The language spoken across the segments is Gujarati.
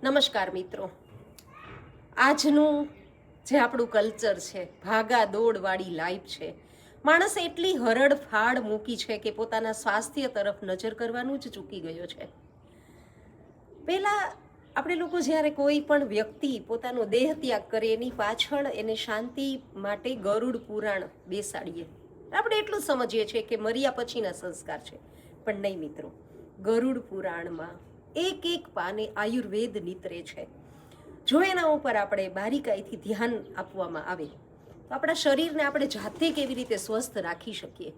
નમસ્કાર મિત્રો, આજનું જે આપણું કલ્ચર છે, ભાગા દોડવાળી લાઈફ છે. માણસે એટલી હરડફાડ મૂકી છે કે પોતાના સ્વાસ્થ્ય તરફ નજર કરવાનું જ ચૂકી ગયો છે. પહેલાં આપણે લોકો જ્યારે કોઈ પણ વ્યક્તિ પોતાનો દેહ ત્યાગ કરે એની પાછળ એને શાંતિ માટે ગરુડ પુરાણ બેસાડીએ. આપણે એટલું સમજીએ છીએ કે મર્યા પછીના સંસ્કાર છે, પણ નહીં મિત્રો. ગરુડ પુરાણમાં એક એક પાને આયુર્વેદ નીતરે છે. જો એના ઉપર આપણે બારીકાઈથી ધ્યાન આપવામાં આવે તો આપણા શરીરને આપણે જાતે કેવી રીતે સ્વસ્થ રાખી શકીએ,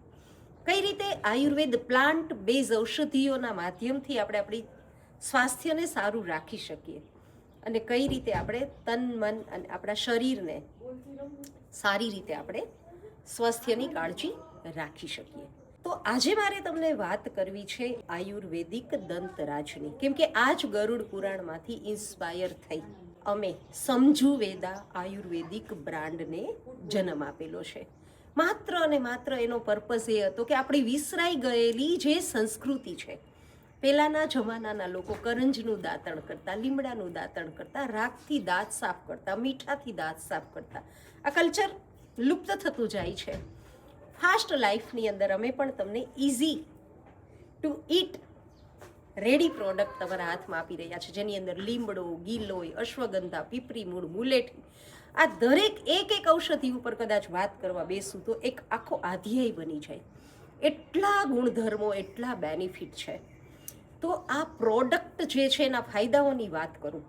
કઈ રીતે આયુર્વેદ પ્લાન્ટ બેઝ ઔષધિઓના માધ્યમથી આપણે આપણી સ્વાસ્થ્યને સારું રાખી શકીએ અને કઈ રીતે આપણે તન મન અને આપણા શરીરને સારી રીતે આપણે સ્વાસ્થ્યની કાળજી રાખી શકીએ. તો આજે મારે તમને વાત કરવી છે આયુર્વેદિક દંતરાજની, કેમ કે આ જ ગરુડ પુરાણમાંથી ઇન્સ્પાયર થઈ અમે સમજુ વેદા આયુર્વેદિક બ્રાન્ડને જન્મ આપેલો છે. માત્ર અને માત્ર એનો પર્પઝ એ હતો કે આપણી વિસરાઈ ગયેલી જે સંસ્કૃતિ છે, પહેલાંના જમાનાના લોકો કરંજનું દાંતણ કરતા, લીમડાનું દાંતણ કરતા, રાખથી દાંત સાફ કરતા, મીઠાથી દાંત સાફ કરતા, આ કલ્ચર લુપ્ત થતું જાય છે. ફાસ્ટ લાઈફની અંદર અમે પણ તમને easy to eat ready product તમારા હાથમાં આપી રહ્યા છે, જેની અંદર લીમડો, ગીલોય, અશ્વગંધા, પીપરી મૂળ, મુલેઠી, આ દરેક એક ઔષધિ ઉપર કદાચ વાત કરવા બેસું તો એક આખો અધ્યાય બની જાય. એટલા ગુણધર્મો, એટલા બેનિફિટ છે. તો આ પ્રોડક્ટ જે છે એના ફાયદાઓની વાત કરું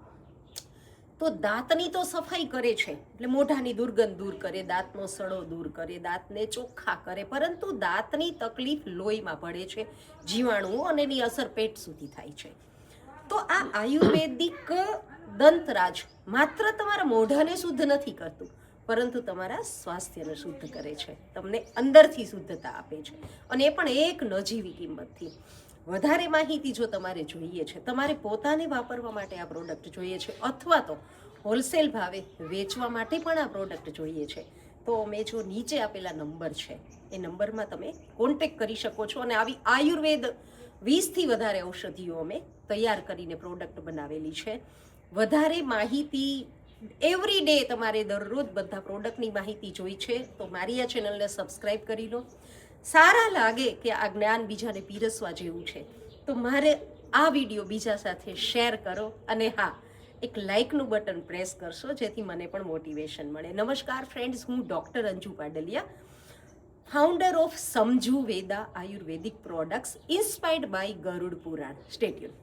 તો દાંતની તો સફાઈ કરે છે, એટલે મોઢાની દુર્ગંધ દૂર કરે, દાંતનો સડો દૂર કરે, દાંતને ચોખ્ખા કરે, પરંતુ દાંતની તકલીફ લોહીમાં ભળે છે, જીવાણુઓ, અને એની અસર પેટ સુધી થાય છે. તો આ આયુર્વેદિક દંતરાજ માત્ર તમારા મોઢાને શુદ્ધ નથી કરતું, પરંતુ તમારા સ્વાસ્થ્યને શુદ્ધ કરે છે, તમને અંદરથી શુદ્ધતા આપે છે, અને એ પણ એક નજીવી કિંમતથી. વધારે માહિતી જો તમારે જોઈએ છે, તમારે પોતાને વાપરવા માટે આ પ્રોડક્ટ જોઈએ છે, અથવા તો હોલસેલ ભાવે વેચવા માટે પણ આ પ્રોડક્ટ જોઈએ છે, તો મેં જો નીચે આપેલા નંબર છે એ નંબરમાં તમે કોન્ટેક્ટ કરી શકો છો. અને આવી આયુર્વેદ 20થી વધારે ઔષધિઓ અમે તૈયાર કરીને પ્રોડક્ટ બનાવેલી છે. વધારે માહિતી એવરી ડે તમારે દરરોજ બધા પ્રોડક્ટની માહિતી જોઈ છે તો મારી આ ચેનલને સબસ્ક્રાઈબ કરી લો. સારા લાગે કે આ જ્ઞાન બીજાને પીરસવા જેવું છે તો મારે આ વિડીયો બીજા સાથે શેર કરો, અને હા, એક લાઇકનું બટન પ્રેસ કરશો જેથી મને પણ મોટિવેશન મળે. નમસ્કાર ફ્રેન્ડ્સ, હું doctor Anju Padaliya, founder of Samju Veda Ayurvedic products inspired by Garuda Purana. Stay tune.